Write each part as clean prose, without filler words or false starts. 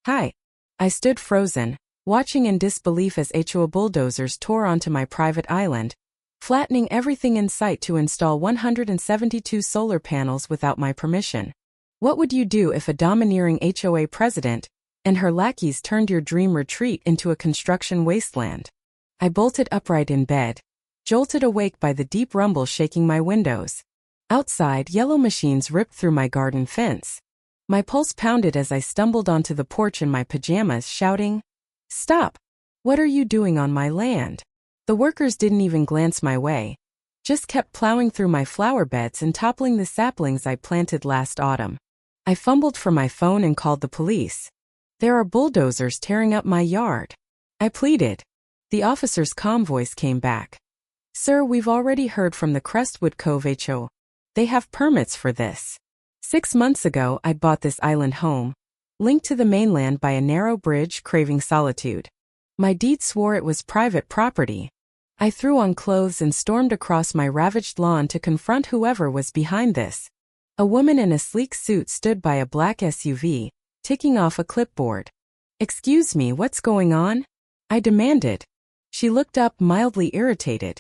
Hi. I stood frozen, watching in disbelief as HOA bulldozers tore onto my private island, flattening everything in sight to install 172 solar panels without my permission. What would you do if a domineering HOA president and her lackeys turned your dream retreat into a construction wasteland? I bolted upright in bed, jolted awake by the deep rumble shaking my windows. Outside, yellow machines ripped through my garden fence. My pulse pounded as I stumbled onto the porch in my pajamas, shouting, "Stop! What are you doing on my land?" The workers didn't even glance my way, just kept plowing through my flower beds and toppling the saplings I planted last autumn. I fumbled for my phone and called the police. "There are bulldozers tearing up my yard," I pleaded. The officer's calm voice came back. "Sir, we've already heard from the Crestwood Cove HOA. They have permits for this." 6 months ago, I'd bought this island home, linked to the mainland by a narrow bridge, craving solitude. My deed swore it was private property. I threw on clothes and stormed across my ravaged lawn to confront whoever was behind this. A woman in a sleek suit stood by a black SUV, ticking off a clipboard. "Excuse me, what's going on?" I demanded. She looked up, mildly irritated.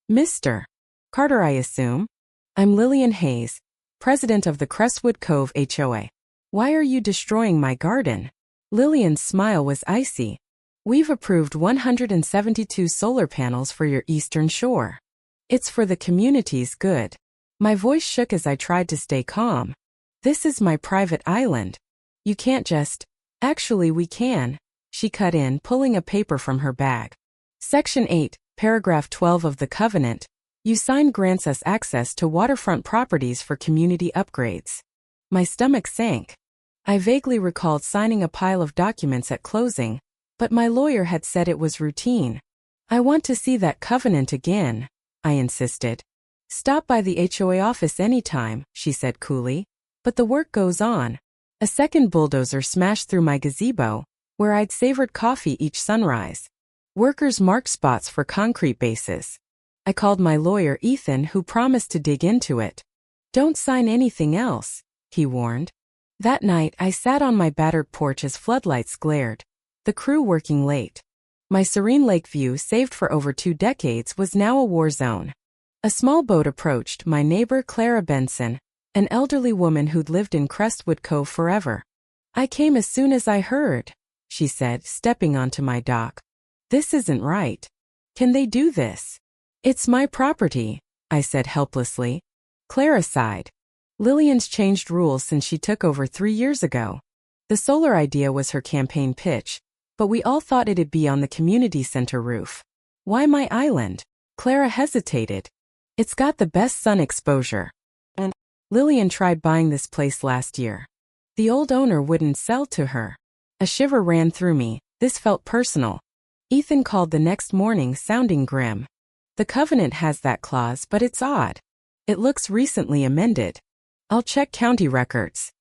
"Mr. Carter, I assume?" "I'm Lillian Hayes, president of the Crestwood Cove HOA. Why are you destroying my garden?" Lillian's smile was icy. "We've approved 172 solar panels for your eastern shore. It's for the community's good." My voice shook as I tried to stay calm. "This is my private island. You can't just—" "Actually, we can," she cut in, pulling a paper from her bag. "Section 8, Paragraph 12 of the Covenant you signed grants us access to waterfront properties for community upgrades." My stomach sank. I vaguely recalled signing a pile of documents at closing, but my lawyer had said it was routine. "I want to see that covenant again," I insisted. "Stop by the HOA office anytime," she said coolly. "But the work goes on." A second bulldozer smashed through my gazebo, where I'd savored coffee each sunrise. Workers marked spots for concrete bases. I called my lawyer, Ethan, who promised to dig into it. "Don't sign anything else," he warned. That night, I sat on my battered porch as floodlights glared, the crew working late. My serene lake view, saved for over 2 decades, was now a war zone. A small boat approached, my neighbor Clara Benson, an elderly woman who'd lived in Crestwood Cove forever. "I came as soon as I heard," she said, stepping onto my dock. "This isn't right. Can they do this?" "It's my property," I said helplessly. Clara sighed. "Lillian's changed rules since she took over 3 years ago." The solar idea was her campaign pitch, but we all thought it'd be on the community center roof. "Why my island?" Clara hesitated. "It's got the best sun exposure. And Lillian tried buying this place last year. The old owner wouldn't sell to her." A shiver ran through me. This felt personal. Ethan called the next morning, sounding grim. "The covenant has that clause, but it's odd. It looks recently amended." "I'll check county records."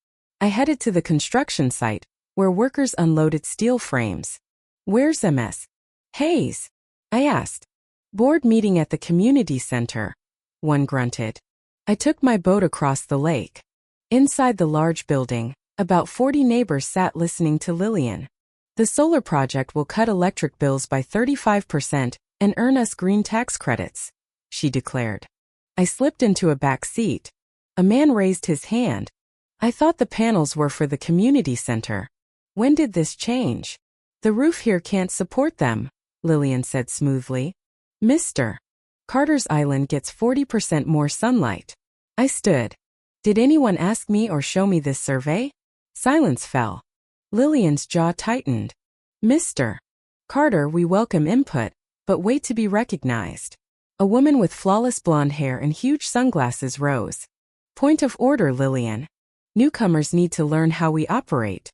I headed to the construction site, where workers unloaded steel frames. "Where's MS. Hayes?" I asked. "Board meeting at the community center," one grunted. I took my boat across the lake. Inside the large building, about 40 neighbors sat listening to Lillian. "The solar project will cut electric bills by 35% and earn us green tax credits," she declared. I slipped into a back seat. A man raised his hand. "I thought the panels were for the community center. When did this change?" "The roof here can't support them," Lillian said smoothly. "Mr. Carter's island gets 40% more sunlight." I stood. "Did anyone ask me or show me this survey?" Silence fell. Lillian's jaw tightened. "Mr. Carter, we welcome input, but wait to be recognized." A woman with flawless blonde hair and huge sunglasses rose. "Point of order, Lillian. Newcomers need to learn how we operate."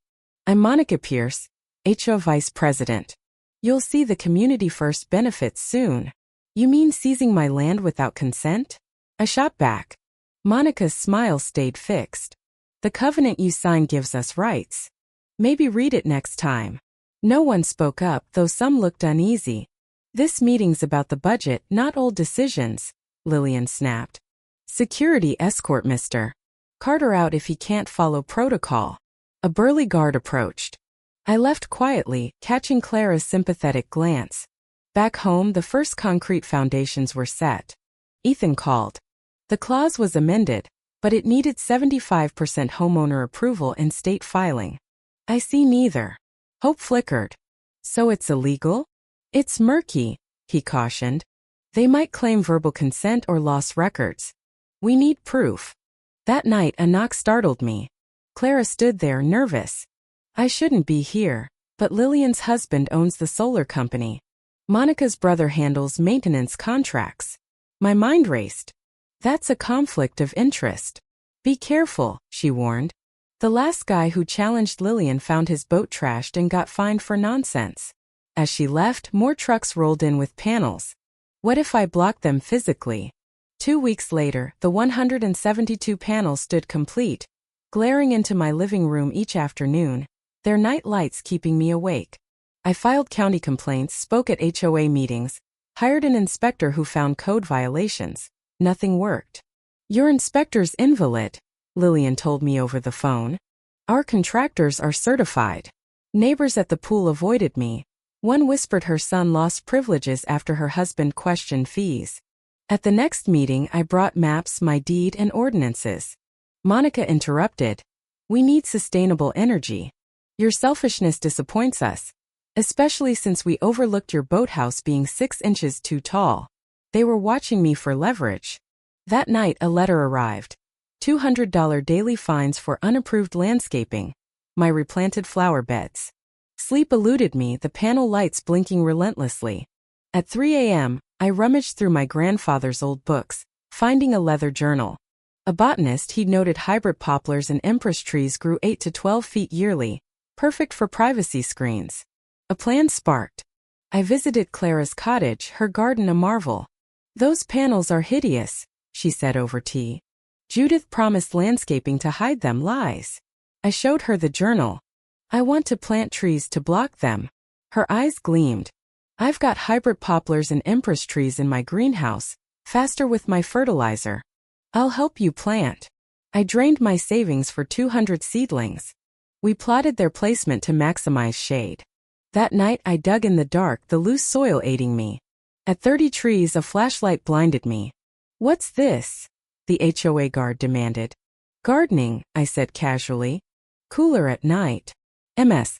"I'm Monica Pierce, HOA Vice President. You'll see the community first benefits soon." "You mean seizing my land without consent?" I shot back. Monica's smile stayed fixed. "The covenant you signed gives us rights. Maybe read it next time." No one spoke up, though some looked uneasy. "This meeting's about the budget, not old decisions," Lillian snapped. "Security escort Mr. Carter out if he can't follow protocol." A burly guard approached. I left quietly, catching Clara's sympathetic glance. Back home, the first concrete foundations were set. Ethan called. The clause was amended, but it needed 75% homeowner approval and state filing. I see neither. Hope flickered. So it's illegal? It's murky, he cautioned. They might claim verbal consent or lost records. We need proof. That night a knock startled me. Clara stood there, nervous. I shouldn't be here, but Lillian's husband owns the solar company. Monica's brother handles maintenance contracts. My mind raced. That's a conflict of interest. Be careful, she warned. The last guy who challenged Lillian found his boat trashed and got fined for nonsense. As she left, more trucks rolled in with panels. What if I blocked them physically? 2 weeks later, the 172 panels stood complete, glaring into my living room each afternoon, their night lights keeping me awake. I filed county complaints, spoke at HOA meetings, hired an inspector who found code violations. Nothing worked. Your inspector's invalid, Lillian told me over the phone. Our contractors are certified. Neighbors at the pool avoided me. One whispered her son lost privileges after her husband questioned fees. At the next meeting, I brought maps, my deed, and ordinances. Monica interrupted. We need sustainable energy. Your selfishness disappoints us, especially since we overlooked your boathouse being 6 inches too tall. They were watching me for leverage. That night, a letter arrived. $200 daily fines for unapproved landscaping. My replanted flower beds. Sleep eluded me, the panel lights blinking relentlessly. At 3 a.m., I rummaged through my grandfather's old books, finding a leather journal. A botanist, he'd noted hybrid poplars and empress trees grew 8 to 12 feet yearly, perfect for privacy screens. A plan sparked. I visited Clara's cottage, her garden a marvel. Those panels are hideous, she said over tea. Judith promised landscaping to hide them, lies. I showed her the journal. I want to plant trees to block them. Her eyes gleamed. I've got hybrid poplars and empress trees in my greenhouse, faster with my fertilizer. I'll help you plant. I drained my savings for 200 seedlings. We plotted their placement to maximize shade. That night I dug in the dark, the loose soil aiding me. At 30 trees, a flashlight blinded me. What's this? The HOA guard demanded. Gardening, I said casually. Cooler at night. MS.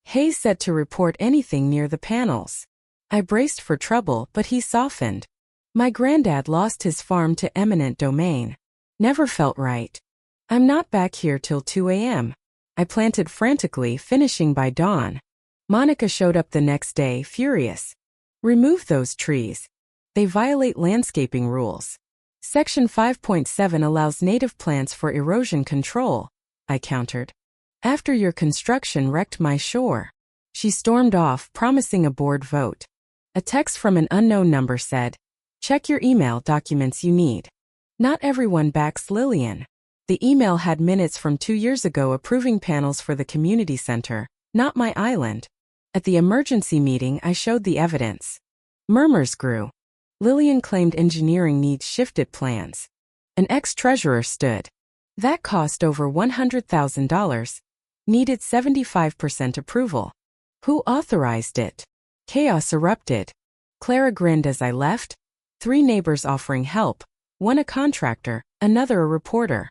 Hayes said to report anything near the panels. I braced for trouble, but he softened. My granddad lost his farm to eminent domain. Never felt right. I'm not back here till 2 a.m. I planted frantically, finishing by dawn. Monica showed up the next day, furious. Remove those trees. They violate landscaping rules. Section 5.7 allows native plants for erosion control, I countered. After your construction wrecked my shore. She stormed off, promising a board vote. A text from an unknown number said, check your email, documents you need. Not everyone backs Lillian. The email had minutes from 2 years ago approving panels for the community center, not my island. At the emergency meeting, I showed the evidence. Murmurs grew. Lillian claimed engineering needs shifted plans. An ex-treasurer stood. That cost over $100,000. Needed 75% approval. Who authorized it? Chaos erupted. Clara grinned as I left. 3 neighbors offering help. One a contractor, another a reporter.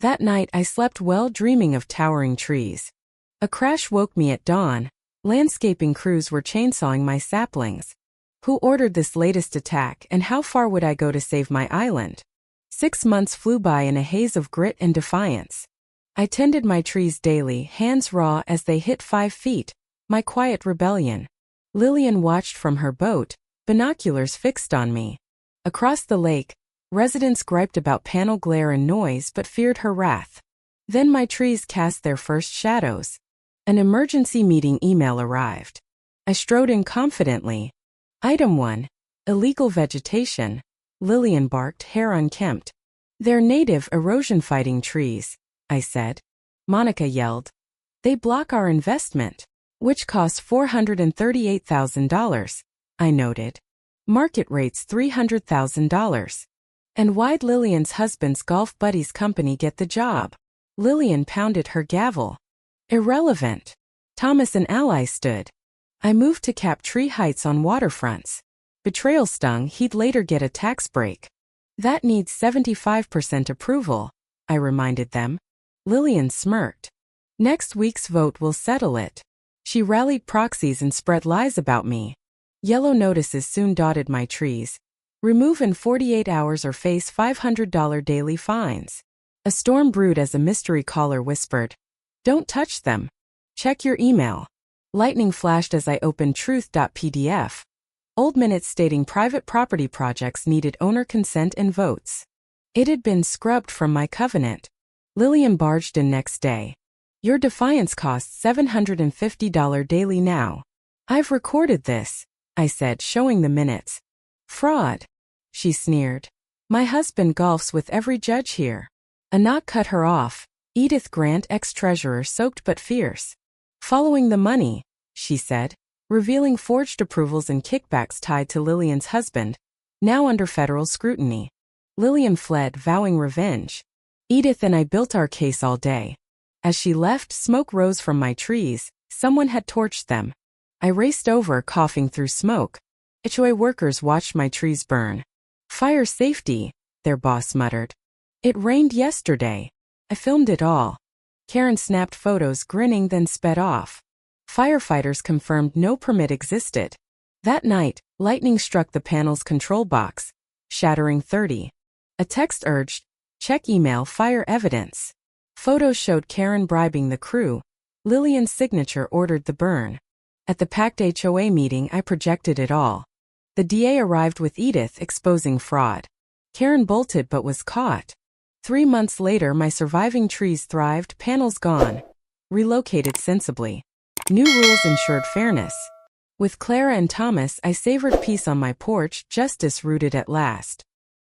That night I slept well, dreaming of towering trees. A crash woke me at dawn. Landscaping crews were chainsawing my saplings. Who ordered this latest attack, and how far would I go to save my island? 6 months flew by in a haze of grit and defiance. I tended my trees daily, hands raw as they hit 5 feet, my quiet rebellion. Lillian watched from her boat, binoculars fixed on me. Across the lake, residents griped about panel glare and noise but feared her wrath. Then my trees cast their first shadows. An emergency meeting email arrived. I strode in confidently. Item 1. Illegal vegetation. Lillian barked, hair unkempt. They're native erosion-fighting trees, I said. Monica yelled. They block our investment, which costs $438,000, I noted. Market rate's $300,000. And why'd Lillian's husband's golf buddy's company get the job? Lillian pounded her gavel. Irrelevant. Thomas and ally stood. I moved to Cap Tree Heights on waterfronts. Betrayal stung, he'd later get a tax break. That needs 75% approval, I reminded them. Lillian smirked. Next week's vote will settle it. She rallied proxies and spread lies about me. Yellow notices soon dotted my trees. Remove in 48 hours or face $500 daily fines. A storm brewed as a mystery caller whispered, "Don't touch them. Check your email." Lightning flashed as I opened truth.pdf. Old minutes stating private property projects needed owner consent and votes. It had been scrubbed from my covenant. Lillian barged in next day. "Your defiance costs $750 daily now." "I've recorded this," I said, showing the minutes. "Fraud," she sneered. "My husband golfs with every judge here." A knock cut her off. Edith Grant, ex-treasurer, soaked but fierce. "Following the money," she said, revealing forged approvals and kickbacks tied to Lillian's husband, now under federal scrutiny. Lillian fled, vowing revenge. Edith and I built our case all day. As she left, smoke rose from my trees. Someone had torched them. I raced over, coughing through smoke. HOA workers watched my trees burn. "Fire safety," their boss muttered. "It rained yesterday. I filmed it all." Karen snapped photos, grinning, then sped off. Firefighters confirmed no permit existed. That night, lightning struck the panel's control box, shattering 30. A text urged, "Check email, fire evidence." Photos showed Karen bribing the crew. Lillian's signature ordered the burn. At the packed HOA meeting, I projected it all. The DA arrived with Edith, exposing fraud. Karen bolted but was caught. 3 months later, my surviving trees thrived, panels gone. Relocated sensibly. New rules ensured fairness. With Clara and Thomas, I savored peace on my porch, justice rooted at last.